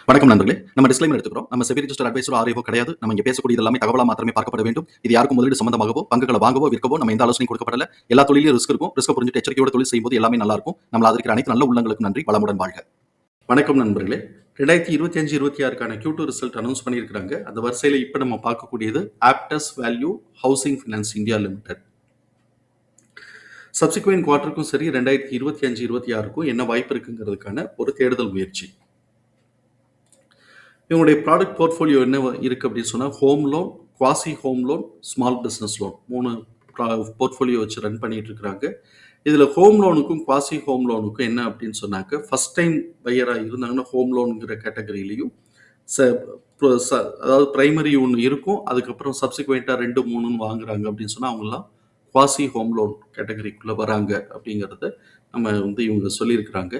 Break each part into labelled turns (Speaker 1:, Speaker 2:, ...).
Speaker 1: வணக்கம் நண்பர்களே. நம்ம டிஸ்க்ளைமர் எடுத்துக்கிறோம். நம்ம செபி ரிஜிஸ்டர் அட்வைசரோ ஆர்ஐஓ கிடையாது. நம்ம இங்க பேசக்கூடியது எல்லாமே தகவலா மாத்திரமே பார்க்கப்பட வேண்டும். இது யாருக்கும் முதலீடு சம்பந்தமாகவோ, பங்குகளை வாங்கவோ, விற்கவோ நம்ம எந்த ஆலோசனையும் கொடுக்கப்படல. எல்லா தொழிலும் ரிஸ்க் இருக்கும். ரிஸ்க் புரிஞ்சுட்டு எச்சரிக்கையோட தொழில் செய்யும்போது எல்லாமே நல்லா இருக்கும். நம்மள ஆதரிக்கிற அனைத்து நல்ல உள்ளங்களுக்கும் நன்றி. வளமுடன் வாழ்க. வணக்கம் நண்பர்களே. 2025-26க்கான Q2 ரிசல்ட் அனௌன்ஸ் பண்ணியிருக்காங்க. அந்த வரிசையில இப்ப நம்ம பார்க்கக்கூடியது Aptus value housing finance India limited. Subsequent குவார்ட்டருக்கும் சரி 2025-26க்கும் என்ன வாய்ப்பு இருக்குங்கிறதுக்கான ஒரு தேடுதல் முயற்சி. இவங்களுடைய ப்ராடக்ட் போர்ட்ஃபோலியோ என்ன இருக்குது அப்படின்னு சொன்னால், home loan, quasi home loan, small business loan 3 portfolio வச்சு ரன் பண்ணிட்டு இருக்கிறாங்க. இதில் ஹோம் லோனுக்கும் குவாசி ஹோம் லோனுக்கும் என்ன அப்படின்னு சொன்னாக்க, ஃபஸ்ட் டைம் பையராக இருந்தாங்கன்னா ஹோம் லோனுங்கிற கேட்டகரியிலையும் அதாவது பிரைமரி ஒன்று இருக்கும், அதுக்கப்புறம் சப்சிக்வெண்ட்டாக 2, 3ன்னு வாங்குறாங்க அப்படின்னு சொன்னால் அவங்களாம் குவாசி ஹோம் லோன் கேட்டகரிக்குள்ளே வராங்க அப்படிங்கிறத நம்ம இவங்க சொல்லியிருக்கிறாங்க.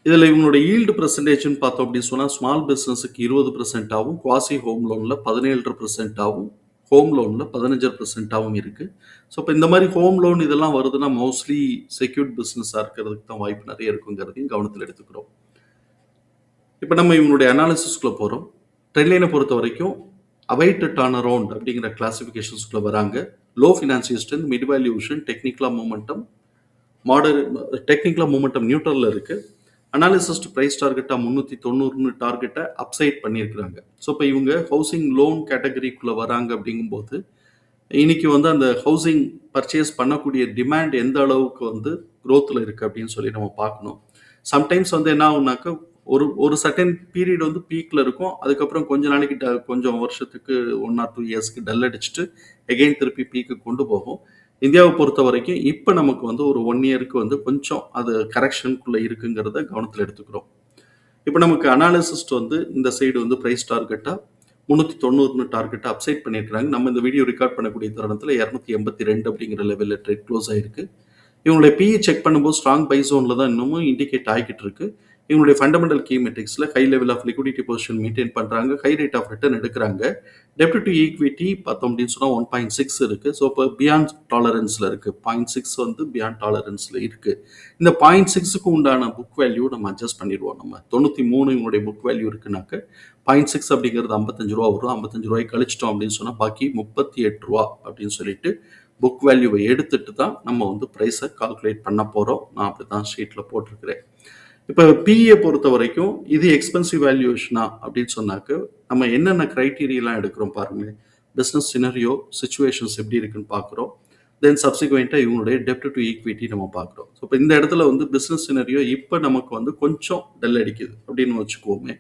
Speaker 1: இதில் இவங்களுடைய ஈல்டு பர்சன்டேஜ்னு பார்த்தோம் அப்படின்னு சொன்னால், ஸ்மால் பிஸ்னஸுக்கு 20% ஆகும், குவாசி ஹோம் லோனில் 17% ஆகும், ஹோம் லோனில் 15% இருக்குது. ஸோ இப்போ இந்த மாதிரி ஹோம் லோன் இதெல்லாம் வருதுன்னா மோஸ்ட்லி செக்யூர்ட் பிஸ்னஸாக இருக்கிறதுக்கு தான் வாய்ப்பு நிறைய இருக்குங்கிறதையும் கவனத்தில் எடுத்துக்கிறோம். இப்போ நம்ம இவங்களுடைய அனாலிசிஸ்குள்ளே போகிறோம். ட்ரெண்ட்லைனை பொறுத்த வரைக்கும் அவைட் டர்ன் அரவுண்ட் அப்படிங்கிற கிளாசிஃபிகேஷன்ஸ்குள்ளே வராங்க. Low financial strength, mid valuation, டெக்னிக்கலாக மூமெண்டம் நியூட்ரலில் இருக்குது. அனாலிசிஸ்ட் ப்ரைஸ் டார்கெட்டாக 390 டார்கெட்டை அப்சைட் பண்ணியிருக்கிறாங்க. ஸோ இப்போ இவங்க ஹவுசிங் லோன் கேட்டகரிக்குள்ளே வராங்க அப்படிங்கும்போது இன்னைக்கு அந்த ஹவுசிங் பர்ச்சேஸ் பண்ணக்கூடிய டிமாண்ட் எந்த அளவுக்கு க்ரோத்தில் இருக்குது அப்படின்னு சொல்லி நம்ம பார்க்கணும். சம்டைம்ஸ் என்ன ஆகுனாக்க ஒரு சர்டன் பீரியட் பீக்கில் இருக்கும், அதுக்கப்புறம் கொஞ்ச நாளைக்கு கொஞ்சம் வருஷத்துக்கு 1 or 2 இயர்ஸ்க்கு டல் அடிச்சுட்டு எகெயின் திருப்பி பீக்கு கொண்டு போகும். இந்தியாவை பொறுத்த வரைக்கும் இப்போ நமக்கு ஒரு 1 இயருக்கு கொஞ்சம் அது கரெக்ஷனுக்குள்ளே இருக்குங்கிறத கவனத்தில் எடுத்துக்கிறோம். இப்போ நமக்கு அனாலிசிஸ்ட் இந்த சைடு ப்ரைஸ் டார்கெட்டாக 390 டார்கெட்டை அப்சைட் பண்ணியிருக்கிறாங்க. நம்ம இந்த வீடியோ ரெக்கார்ட் பண்ணக்கூடிய தருணத்தில் 282 அப்படிங்கிற லெவலில் ட்ரேட் க்ளோஸ் ஆகிருக்கு. இவங்களுடைய பிஇ செக் பண்ணும்போது ஸ்ட்ராங் பை ஜோனில் தான் இன்னமும் இண்டிகேட் ஆகிக்கிட்டு இருக்கு. இவங்களுடைய ஃபண்டமெண்டல் கீ மெட்ரிக்ஸில் high level of liquidity position maintain பண்ணுறாங்க, ஹை ரேட் ஆஃப் ரிட்டர்ன் எடுக்கிறாங்க. டெப்ட் டு ஈக்விட்டி பார்த்தோம் அப்படின்னு சொன்னால் 1.6 இருக்குது. ஸோ இப்போ பியாண்ட் டாலரன்ஸில் இருக்குது. 0.6 பியாண்ட் டாலரன்ஸில் இருக்குது. இந்த 0.6க்கு உண்டான புக் வேல்யூ நம்ம அட்ஜஸ்ட் பண்ணிடுவோம். நம்ம 93 இவங்களுடைய புக் வேல்யூ இருக்குனாக்க 0.6 அப்படிங்கிறது 55 ரூபா வரும். 55 ரூபாய் கழிச்சிட்டோம் அப்படின்னு சொன்னால் பாக்கி 38 ரூபா அப்படின்னு சொல்லிட்டு புக் வேல்யூவை எடுத்துட்டு தான் நம்ம ப்ரைஸை கால்குலேட் பண்ண போகிறோம். நான் அப்படி தான் ஷீட்டில் போட்டிருக்கிறேன். இப்போ பிஇயை பொறுத்த வரைக்கும் இது எக்ஸ்பென்சிவ் வேல்யூவேஷனா அப்படின்னு சொன்னாக்க நம்ம என்னென்ன க்ரைட்டீரியெல்லாம் எடுக்கிறோம் பாருங்கள். பிஸ்னஸ் சினரியோ சிச்சுவேஷன்ஸ் எப்படி இருக்குன்னு பார்க்குறோம். தென் சப்சிக்வெண்ட்டாக இவங்களுடைய டெப்ட் டு ஈக்விட்டி நம்ம பார்க்குறோம். ஸோ இப்போ இந்த இடத்துல பிஸ்னஸ் சினரியோ இப்போ நமக்கு கொஞ்சம் டல் அடிக்குது அப்படின்னு வச்சுக்கோமே.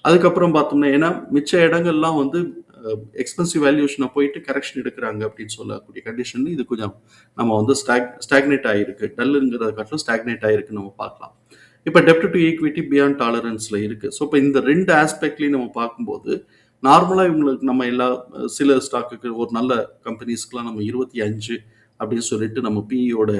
Speaker 1: அதுக்கப்புறம் பார்த்தோம்னா ஏன்னா மிச்ச இடங்கள்லாம் எக்ஸ்பென்சிவ் வேல்யூஷனை போயிட்டு கரெக்ஷன் எடுக்கிறாங்க அப்படின்னு சொல்லக்கூடிய கண்டிஷன் இது கொஞ்சம் நம்ம ஸ்டாக்னேட் ஆகிருக்கு. டல்லுங்கிறத காட்டிலும் ஸ்டாக்னேட் ஆகிருக்குன்னு நம்ம பார்க்கலாம். இப்போ டெப்ட் டு ஈக்விட்டி பியாண்ட் டாலரன்ஸில் இருக்குது. ஸோ இப்போ இந்த 2 ஆஸ்பெக்ட்லையும் நம்ம பார்க்கும்போது நார்மலாக இவங்களுக்கு நம்ம சில ஸ்டாக்குக்கு ஒரு நல்ல கம்பெனிஸ்க்குலாம் நம்ம 25 அப்படின்னு சொல்லிட்டு நம்ம பிஇயோட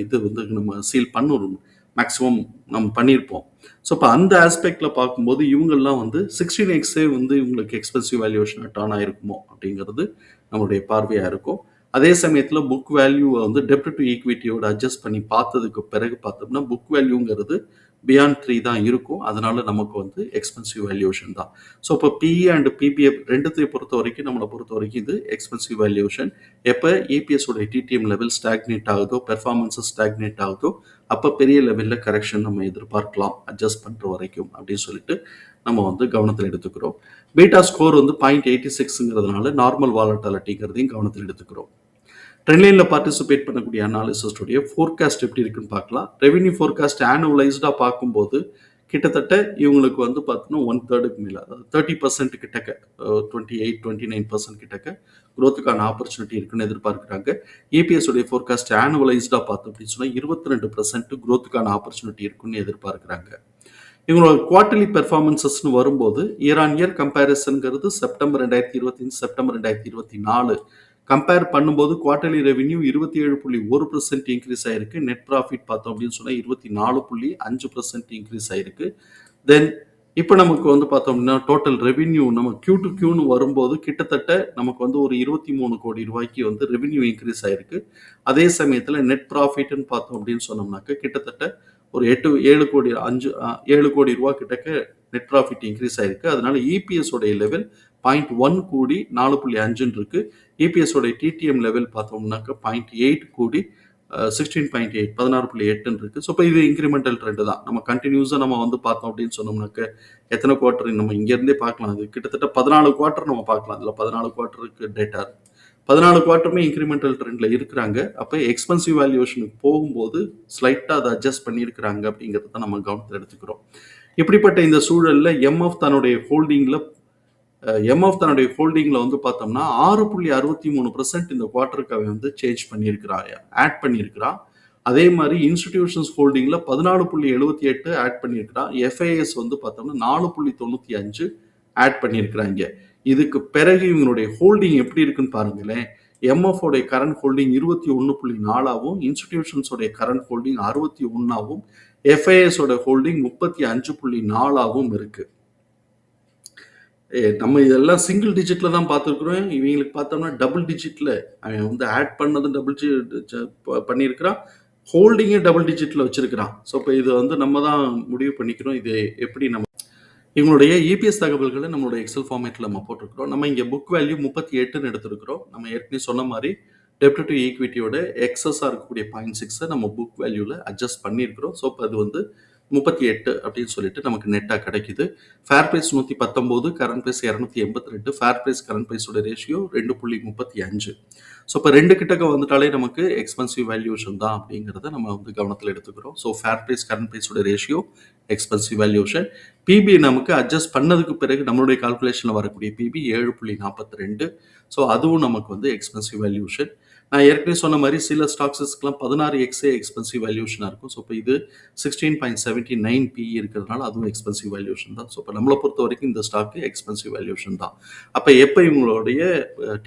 Speaker 1: இது நம்ம சீல் பண்ணணும், மேக்ஸிமம் நம்ம பண்ணியிருப்போம். ஸோ இப்போ அந்த ஆஸ்பெக்டில் பார்க்கும்போது இவங்கெல்லாம் 16x இவங்களுக்கு எக்ஸ்பென்சிவ் வேல்யூவேஷன் டர்ன் ஆகிருக்குமோ அப்படிங்கிறது நம்மளுடைய பார்வையாக இருக்கும். அதே சமயத்தில் புக் வேல்யூவை டெப்ட் டு ஈக்விட்டியோட அட்ஜஸ்ட் பண்ணி பார்த்ததுக்கு பிறகு பார்த்தோம்னா புக் வேல்யூங்கிறது பியாண்ட் 3 தான் இருக்கும். அதனால நமக்கு எக்ஸ்பென்சிவ் வேல்யூவேஷன் தான். ஸோ இப்போ பிஇ அண்ட் பிபிஎஃப் ரெண்டுத்தையும் பொறுத்த வரைக்கும் நம்மளை பொறுத்த வரைக்கும் இது எக்ஸ்பென்சிவ் வேல்யூவேஷன். எப்போ இபிஎஸோட டிடிஎம் லெவல் ஸ்டாக்னேட் ஆகுதோ, பெர்ஃபார்மன்ஸஸ் ஸ்டாக்னேட் ஆகுதோ அப்போ பெரிய லெவலில் கரெக்ஷன் நம்ம எதிர்பார்க்கலாம் அட்ஜஸ்ட் பண்ணுற வரைக்கும் அப்படின்னு சொல்லிட்டு நம்ம கவனத்தில் எடுத்துக்கிறோம். பீட்டா ஸ்கோர் 0.86ங்கிறதுனால நார்மல் வாலட்டாலிட்டிங்கிறதையும் கவனத்தில் எடுத்துக்கிறோம். ட்ரெண்ட்லைனில் பார்ட்டிசிபேட் பண்ணக்கூடிய அனாலிசிஸ்டுடைய ஃபோர்காஸ்ட் எப்படி இருக்குன்னு பார்க்கலாம். ரெவென்யூ ஃபோர்காஸ்ட் ஆனுவலைஸ்டாக பார்க்கும்போது கிட்டத்தட்ட இவங்களுக்கு பார்த்தோன்னா 1/3 மேலே, அதாவது 30% கிட்டக்க 28-29% கிட்டக்க குரோத்துக்கான ஆப்பர்ச்சுனிட்டி இருக்குன்னு எதிர்பார்க்குறாங்க. இபிஎஸோடைய ஃபோர்காஸ்ட் ஆனுவலைஸ்டாக பார்த்தோம் அப்படின்னு சொன்னால் 22% குரோத்துக்கான ஆப்பர்ச்சுனிட்டி இருக்குன்னு எதிர்பார்க்குறாங்க. இவங்களோட குவார்டர்லி பெர்ஃபார்மன்ஸஸ்னு வரும்போது இயர் ஆன் இயர் கம்பேரிசன்கிறது செப்டம்பர் 2025 செப்டம்பர் 2024 கம்பேர் பண்ணும்போது குவார்டர்லி ரெவென்யூ 27.1% இன்க்ரீஸ் ஆயிருக்கு. நெட் ப்ராஃபிட் பார்த்தோம் அப்படின்னு சொன்னால் 24.5% இன்க்ரீஸ் ஆயிருக்கு. தென் இப்போ நமக்கு பார்த்தோம்னா டோட்டல் ரெவென்யூ நம்ம Q2Qன்னு வரும்போது கிட்டத்தட்ட நமக்கு ஒரு 23 கோடி ரூபாய்க்கு ரெவென்யூ இன்க்ரீஸ் ஆயிருக்கு. அதே சமயத்தில் நெட் ப்ராஃபிட்னு பார்த்தோம் அப்படின்னு சொன்னோம்னாக்க கிட்டத்தட்ட ஒரு 7 கோடி 7 கோடி ரூபா கிட்டக்க நெட் ப்ராஃபிட் இன்க்ரீஸ் ஆயிருக்கு. அதனால இபிஎஸ் உடைய லெவல் 0.1 கூடி 4.5 இருக்கு. இபிஎஸ் உடைய டிடிஎம் லெவல் பார்த்தோம்னாக்க 0.8 கூடி 16.8 16.8 இருக்கு. ஸோ இப்போ இது இன்க்ரிமெண்டல் ட்ரெண்ட் தான். நம்ம கண்டினியூஸாக நம்ம வந்து பார்த்தோம் அப்படின்னு சொன்னோம்னாக்க எத்தனை குவார்டர் நம்ம இங்கேருந்தே பார்க்கலாம். அது கிட்டத்தட்ட 14 குவார்டர் நம்ம பார்க்கலாம். அதில் 14 குவார்டருக்கு டேட்டா 14 குவார்ட்டருமே இன்க்ரிமெண்டல் ட்ரெண்ட்ல இருக்கிறாங்க. அப்போ எக்ஸ்பென்சிவ் வேல்யூவேஷனுக்கு போகும்போது ஸ்லைட்டாக அதை அட்ஜஸ்ட் பண்ணியிருக்கிறாங்க அப்படிங்கிறத நம்ம கவனத்தில் எடுத்துக்கிறோம். இப்படிப்பட்ட இந்த சூழலில் எம்எஃப் தன்னுடைய ஹோல்டிங்கில் வந்து பார்த்தோம்னா 6.63% இந்த குவார்ட்டருக்கு அவன் வந்து சேஞ்ச் பண்ணியிருக்கிறான், ஆட் பண்ணியிருக்கிறான். அதே மாதிரி இன்ஸ்டிடியூஷன்ஸ் ஹோல்டிங்கில் 14.78 ஆட் பண்ணியிருக்கிறான். எஃப்ஐஎஸ் வந்து பார்த்தோம்னா 4.95 ஆட் பண்ணியிருக்கிறாங்க. இதுக்கு பிறகு இவங்களுடைய ஹோல்டிங் எப்படி இருக்குன்னு பாருங்களேன். எம்எஃப் உடைய கரண்ட் ஹோல்டிங் 21.4ஆகவும், இன்ஸ்டிடியூஷன்ஸ் உடைய கரண்ட் ஹோல்டிங் 61ஆகவும், எஃப்ஐஎஸ் உடைய ஹோல்டிங் 35.4ஆகவும் இருக்கு. நம்ம இதெல்லாம் சிங்கிள் டிஜிட்ல தான் பார்த்துருக்குறோம். இவங்களுக்கு பார்த்தோம்னா டபுள் டிஜிட்ல அவன் வந்து ஆட் பண்ணது டபுள் பண்ணியிருக்கிறான், ஹோல்டிங்கே டபுள் டிஜிட்ல வச்சிருக்கிறான். ஸோ இப்போ இது வந்து நம்ம தான் முடிவு பண்ணிக்கிறோம். இது எப்படி நம்ம இவங்களுடைய இபிஎஸ் தகவல்களை நம்மளுடைய எக்ஸல் ஃபார்மேட்டில் நம்ம போட்டிருக்கிறோம். நம்ம இங்கே புக் வேல்யூ 38ன்னு எடுத்திருக்கிறோம். நம்ம ஏற்கனவே சொன்ன மாதிரி டெப்ட் டு ஈக்விட்டியோட எக்ஸஸாக இருக்கக்கூடிய 0.6 நம்ம புக் வேல்யூவில் அட்ஜஸ்ட் பண்ணியிருக்கிறோம். ஸோ இப்போ அது வந்து 38 அப்படின்னு சொல்லிட்டு நமக்கு நெட்டாக கிடைக்குது. Fair price 119, current price 282, fair price current ப்ரைஸோட ரேஷியோ 2.35. ஸோ இப்போ 2 கிட்டக்க வந்துட்டாலே நமக்கு எக்ஸ்பென்சிவ் வேல்யூஷன் தான் அப்படிங்கிறத நம்ம வந்து கவனத்தில் எடுத்துக்கிறோம். ஸோ ஃபேர் ப்ரைஸ் கரண்ட் ப்ரைஸோட ரேஷியோ எக்ஸ்பென்சிவ் வேல்யூஷன். பிபி நமக்கு அட்ஜஸ்ட் பண்ணதுக்கு பிறகு நம்மளுடைய கால்குலேஷனில் வரக்கூடிய பிபி 7.42. ஸோ அதுவும் நமக்கு வந்து எக்ஸ்பென்சிவ் வேல்யூஷன். நான் ஏற்கனவே சொன்ன மாதிரி சில ஸ்டாக்ஸஸ்க்குலாம் 16x எக்ஸ்பென்சிவ் வேல்யூஷனாக இருக்கும். ஸோ இப்போ இது 16.79 PE இருக்கிறதுனால அதுவும் எக்ஸ்பென்சிவ் வேல்யூஷன் தான். ஸோ இப்போ நம்மளை பொறுத்த வரைக்கும் இந்த ஸ்டாக்கு எக்ஸ்பென்சிவ் வேல்யூஷன் தான். அப்போ எப்போ இவங்களுடைய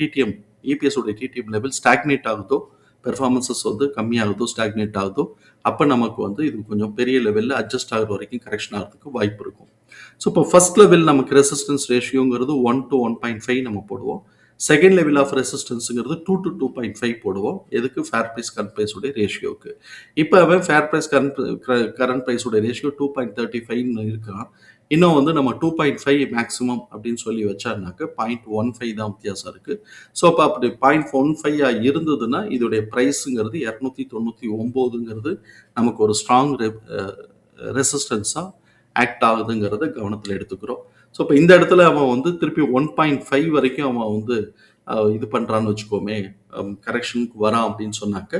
Speaker 1: டிடிஎம் இபிஎஸ் உடைய டிடிஎம் லெவல் ஸ்டாக்னேட் ஆகுதோ, பெர்ஃபார்மன்ஸஸ் வந்து கம்மியாகுதோ, ஸ்டாக்னேட் ஆகுதோ, அப்போ நமக்கு வந்து இது கொஞ்சம் பெரிய லெவலில் அட்ஜஸ்ட் ஆகிற வரைக்கும் கரெக்ஷன் ஆகிறதுக்கு வாய்ப்பு இருக்கும். ஸோ இப்போ ஃபர்ஸ்ட் லெவல் நமக்கு ரெசிஸ்டன்ஸ் ரேஷியோங்கிறது 1 to 1.5 நம்ம போடுவோம். செகண்ட் லெவல் ஆஃப் ரெசிஸ்டன்ஸுங்கிறது 2 to 2.5 போடுவோம். எதுக்கு? ஃபேர் ப்ரைஸ் கரண்ட் ப்ரைஸோடைய ரேஷியோவுக்கு. இப்போ அவன் ஃபேர் ப்ரைஸ் கரண்ட் ப்ரைஸோட ரேஷியோ 2.35 இருக்கான். இன்னும் வந்து நம்ம 2.5 மேக்ஸிமம் அப்படின்னு சொல்லி வச்சாருனாக்க 0.15 தான் வித்தியாசம் இருக்குது. ஸோ அப்போ அப்படி 0.15 இருந்ததுன்னா இதோடைய ப்ரைஸுங்கிறது 299ங்கிறது நமக்கு ஒரு ஸ்ட்ராங் ரெசிஸ்டன்ஸாக ஆக்ட் ஆகுதுங்கிறத கவனத்தில் எடுத்துக்கிறோம். ஸோ இப்போ இந்த இடத்துல அவன் வந்து திருப்பி 1.5 வரைக்கும் அவன் வந்து இது பண்ணுறான்னு வச்சுக்கோமே, கரெக்ஷனுக்கு வரான் அப்படின்னு சொன்னாக்க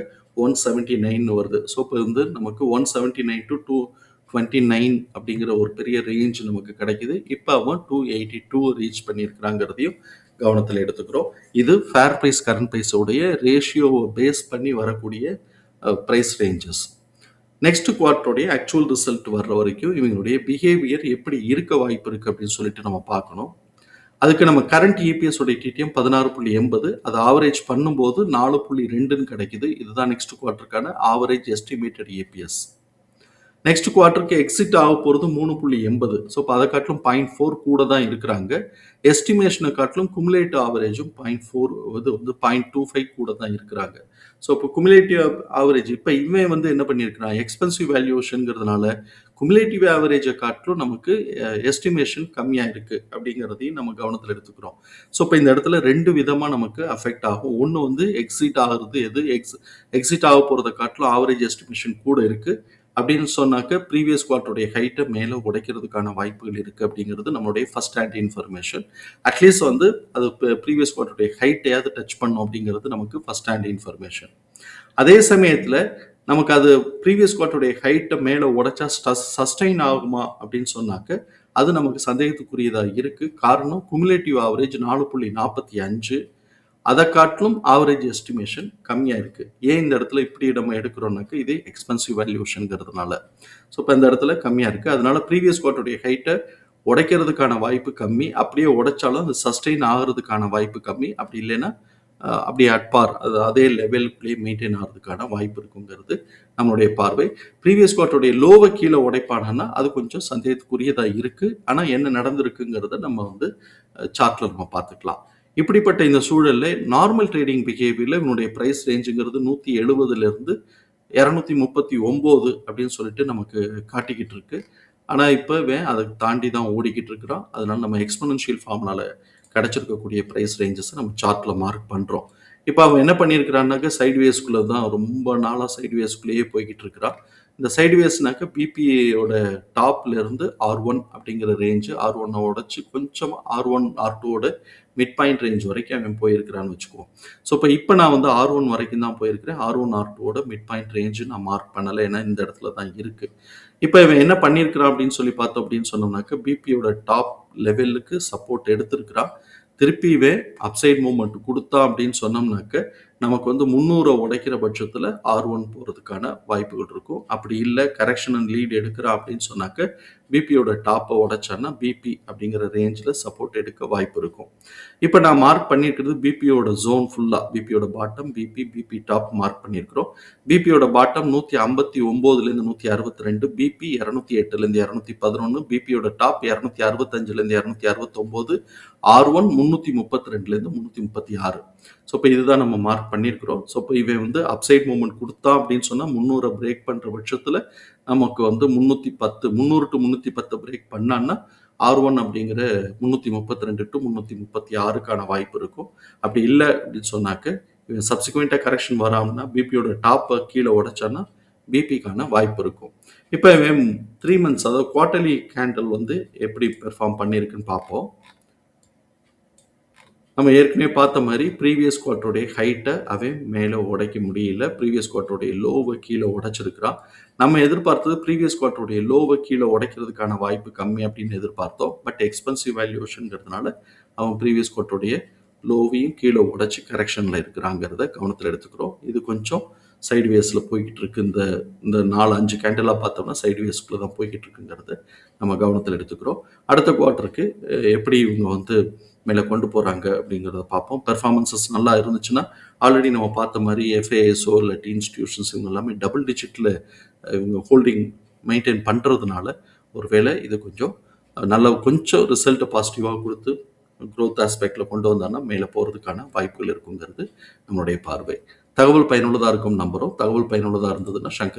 Speaker 1: 179 வருது. ஸோ இப்போ வந்து நமக்கு 179 to 229 அப்படிங்கிற ஒரு பெரிய ரேஞ்ச் நமக்கு கிடைக்குது. இப்போ அவன் 282 ரீச் பண்ணியிருக்கிறாங்கிறதையும் கவனத்தில் எடுத்துக்கிறோம். இது ஃபேர் ப்ரைஸ் கரண்ட் ப்ரைஸோடைய ரேஷியோவை பேஸ் பண்ணி வரக்கூடிய ப்ரைஸ் ரேஞ்சஸ். நெக்ஸ்ட் குவார்ட்டருடைய ஆக்சுவல் ரிசல்ட் வர்ற வரைக்கும் இவங்களுடைய பிஹேவியர் எப்படி இருக்க வாய்ப்பு இருக்குது அப்படின்னு சொல்லிட்டு நம்ம பார்க்கணும். அதுக்கு நம்ம கரண்ட் இபிஎஸ் உடைய டிடிஎம் 16.80, அது ஆவரேஜ் பண்ணும்போது 4.2ன்னு கிடைக்குது. இதுதான் நெக்ஸ்ட் குவார்ட்டருக்கான ஆவரேஜ் எஸ்டிமேட்டட் இபிஎஸ். நெக்ஸ்ட் குவார்ட்டருக்கு எக்ஸிட் ஆக போகிறது 3.80. ஸோ இப்போ அதை காட்டிலும் 0.4 கூட தான் இருக்கிறாங்க. எஸ்டிமேஷனை காட்டிலும் குமுலேட்டிவ் ஆவரேஜும் 0.4 இது வந்து 0.25 கூட தான் இருக்கிறாங்க. ஸோ இப்போ குமுலேட்டிவ் ஆவரேஜ் இப்போ இவன் வந்து என்ன பண்ணியிருக்கிறான், எக்ஸ்பென்சிவ் வேல்யூஷனுங்கிறதுனால குமுலேட்டிவ் ஆவரேஜை காட்டிலும் நமக்கு எஸ்டிமேஷன் கம்மியாக இருக்குது அப்படிங்கிறதையும் நம்ம கவனத்தில் எடுத்துக்கிறோம். ஸோ இப்போ இந்த இடத்துல 2 விதமாக நமக்கு அஃபெக்ட் ஆகும். ஒன்று வந்து எக்ஸிட் ஆகிறது எது, எக்ஸிட் ஆக போகிறத காட்டிலும் ஆவரேஜ் எஸ்டிமேஷன் கூட இருக்குது அப்படின்னு சொன்னாக்க ப்ரீவியஸ் குவார்ட்டருடைய ஹைட்டை மேலே உடைக்கிறதுக்கான வாய்ப்புகள் இருக்குது அப்படிங்கிறது நம்மளுடைய ஃபர்ஸ்ட் ஹேண்ட் இன்ஃபர்மேஷன். அட்லீஸ்ட் வந்து அது ப்ரீவியஸ் குவார்ட்டருடைய ஹைட்டையாவது டச் பண்ணும் அப்படிங்கிறது நமக்கு ஃபர்ஸ்ட் ஹேண்ட் இன்ஃபர்மேஷன். அதே சமயத்தில் நமக்கு அது ப்ரீவியஸ் குவார்ட்டருடைய ஹைட்டை மேலே உடைச்சா சஸ்டைன் ஆகுமா அப்படின்னு சொன்னாக்க அது நமக்கு சந்தேகத்துக்குரியதாக இருக்குது. காரணம் குமுலேட்டிவ் ஆவரேஜ் 4.45, அதை காட்டிலும் ஆவரேஜ் எஸ்டிமேஷன் கம்மியாக இருக்குது. ஏன் இந்த இடத்துல இப்படி நம்ம எடுக்கிறோம்னாக்க இது எக்ஸ்பென்சிவ் வேல்யூஷனுங்கிறதுனால. ஸோ இப்போ இந்த இடத்துல கம்மியாக இருக்குது. அதனால ப்ரீவியஸ் குவார்ட்டருடைய ஹைட்டை உடைக்கிறதுக்கான வாய்ப்பு கம்மி. அப்படியே உடைச்சாலும் அது சஸ்டெயின் ஆகிறதுக்கான வாய்ப்பு கம்மி. அப்படி இல்லைன்னா அப்படி அட்பார் அது அதே லெவலுக்குள்ளேயே மெயின்டைன் ஆகிறதுக்கான வாய்ப்பு இருக்குங்கிறது நம்மளுடைய பார்வை. ப்ரீவியஸ் குவார்ட்டருடைய லோவை கீழே உடைப்பானா அது கொஞ்சம் சந்தேகத்துக்குரியதாக இருக்குது. ஆனால் என்ன நடந்திருக்குங்கிறத நம்ம வந்து சார்ட்டில் நம்ம பார்த்துக்கலாம். இப்படிப்பட்ட இந்த சூழலில் நார்மல் ட்ரேடிங் பிஹேவியரில் இவனுடைய ப்ரைஸ் ரேஞ்சுங்கிறது 170லேருந்து 239 அப்படின்னு சொல்லிட்டு நமக்கு காட்டிக்கிட்டு இருக்கு. ஆனா இப்ப இவன் அத தாண்டி தான் ஓடிக்கிட்டு இருக்கிறான். அதனால நம்ம எக்ஸ்போனன்ஷியல் ஃபார்முலால கிடைச்சிருக்கக்கூடிய பிரைஸ் ரேஞ்சஸ நம்ம சார்ட்ல மார்க் பண்றோம். இப்ப அவன் என்ன பண்ணியிருக்கிறான்னாக்க சைட்வேஸ்க்குள்ள தான் ரொம்ப நாளா சைட்வேஸ்க்குள்ளேயே போய்க்கிட்டு இருக்கிறான். இந்த சைட்வேஸ்னாக்க பிபிஏயோட டாப்ல இருந்து R1 அப்படிங்கிற ரேஞ்ச் R1 உடைச்சு கொஞ்சம் R1, R2ஓட மிட் பாயிண்ட் ரேஞ்ச் வரைக்கும் அவன் போயிருக்கிறான்னு வச்சுக்குவோம். ஸோ இப்ப நான் வந்து R1 வரைக்கும் தான் போயிருக்கிறேன். R1, R2ஓட மிட் பாயிண்ட் ரேஞ்ச் நான் மார்க் பண்ணல. ஏன்னா இந்த இடத்துல தான் இருக்கு. இப்ப இவன் என்ன பண்ணியிருக்கிறான் அப்படின்னு சொல்லி பார்த்தோம் அப்படின்னு சொன்னோம்னாக்க பிபியோட டாப் லெவலுக்கு சப்போர்ட் எடுத்திருக்கிறான். திருப்பி இவன் அப்சைட் மூவ்மெண்ட் கொடுத்தான் அப்படின்னு சொன்னோம்னாக்க நமக்கு வந்து 300 உடைக்கிற பட்சத்தில் R1 போகிறதுக்கான வாய்ப்புகள் இருக்கும். அப்படி இல்லை கரெக்ஷன் அண்ட் லீட் எடுக்கிறான் அப்படின்னு சொன்னாக்க பிபியோட டாப்பை உடைச்சான்னா பிபி அப்படிங்கிற ரேஞ்சில் சப்போர்ட் எடுக்க வாய்ப்பு இருக்கும். இப்போ நான் மார்க் பண்ணியிருக்கிறது பிபியோட ஜோன் ஃபுல்லாக பிபியோட பாட்டம் பிபி டாப் மார்க் பண்ணியிருக்கிறோம். பிபியோட பாட்டம் 159லேருந்து 162, பிபி 208லேருந்து 211, பிபியோட டாப் 265லேருந்து 269, R1 332லேருந்து 336. ஸோ இப்போ இதுதான் நம்ம மார்க் பண்ணியிருக்கிறோம். ஸோ இப்போ இவன் வந்து அப்சைட் மூவ்மெண்ட் கொடுத்தா அப்படின்னு சொன்னால் 300 பிரேக் பண்ணுற பட்சத்தில் நமக்கு வந்து 310 300 டு 310 பிரேக் பண்ணான்னா R1 அப்படிங்கிற 332 டு 336க்கான வாய்ப்பு இருக்கும். அப்படி இல்லை அப்படின்னு சொன்னாக்க இவன் சப்சிக்வெண்ட்டாக கரெக்ஷன் வராமன்னா பிபியோட டாப்பை கீழே உடைச்சான்னா பிபிக்கான வாய்ப்பு இருக்கும். இப்போ இவன் 3 months அதாவது குவார்ட்டர்லி கேண்டில் வந்து எப்படி பெர்ஃபார்ம் பண்ணியிருக்குன்னு பார்ப்போம். நம்ம ஏற்கனவே பார்த்த மாதிரி ப்ரீவியஸ் குவார்ட்டருடைய ஹைட்டை அவன் மேலே உடைக்க முடியல. ப்ரீவியஸ் குவார்ட்டருடைய லோவை கீழே உடைச்சிருக்கிறான். நம்ம எதிர்பார்த்தது ப்ரீவியஸ் குவார்ட்டருடைய லோவை கீழே உடைக்கிறதுக்கான வாய்ப்பு கம்மி அப்படின்னு எதிர்பார்த்தோம். பட் எக்ஸ்பென்சிவ் வேல்யூஷன்ங்கிறதுனால அவன் ப்ரீவியஸ் குவார்ட்டருடைய லோவையும் கீழே உடைச்சி கரெக்ஷனில் இருக்கிறாங்கிறத கவனத்தில் எடுத்துக்கிறோம். இது கொஞ்சம் சைட்வேஸில் போய்கிட்டு இருக்கு. இந்த 4-5 கேண்டலாக பார்த்தோம்னா சைட்வேஸ்க்குள்ளே தான் போய்கிட்டு இருக்குங்கிறத நம்ம கவனத்தில் எடுத்துக்கிறோம். அடுத்த குவார்ட்டருக்கு எப்படி இவங்க வந்து மேலே கொண்டு போகிறாங்க அப்படிங்கிறத பார்ப்போம். பெர்ஃபார்மன்ஸஸ் நல்லா இருந்துச்சுன்னா ஆல்ரெடி நம்ம பார்த்த மாதிரி எஃப்ஏஎஸ்ஓ இல்லாட்டி இன்ஸ்டிடியூஷன்ஸ் இவங்க எல்லாமே டபுள் டிஜிட்டில் இவங்க ஹோல்டிங் மெயின்டைன் பண்ணுறதுனால ஒருவேளை இது கொஞ்சம் கொஞ்சம் ரிசல்ட்டை பாசிட்டிவாக கொடுத்து க்ரோத் ஆஸ்பெக்டில் கொண்டு வந்தாங்கன்னா மேலே போகிறதுக்கான வாய்ப்புகள் இருக்குங்கிறது நம்மளுடைய பார்வை. தகவல் பயனுள்ளதாக இருக்கும் நம்புகிறோம். தகவல் பயனுள்ளதாக இருந்ததுன்னா சங்கர்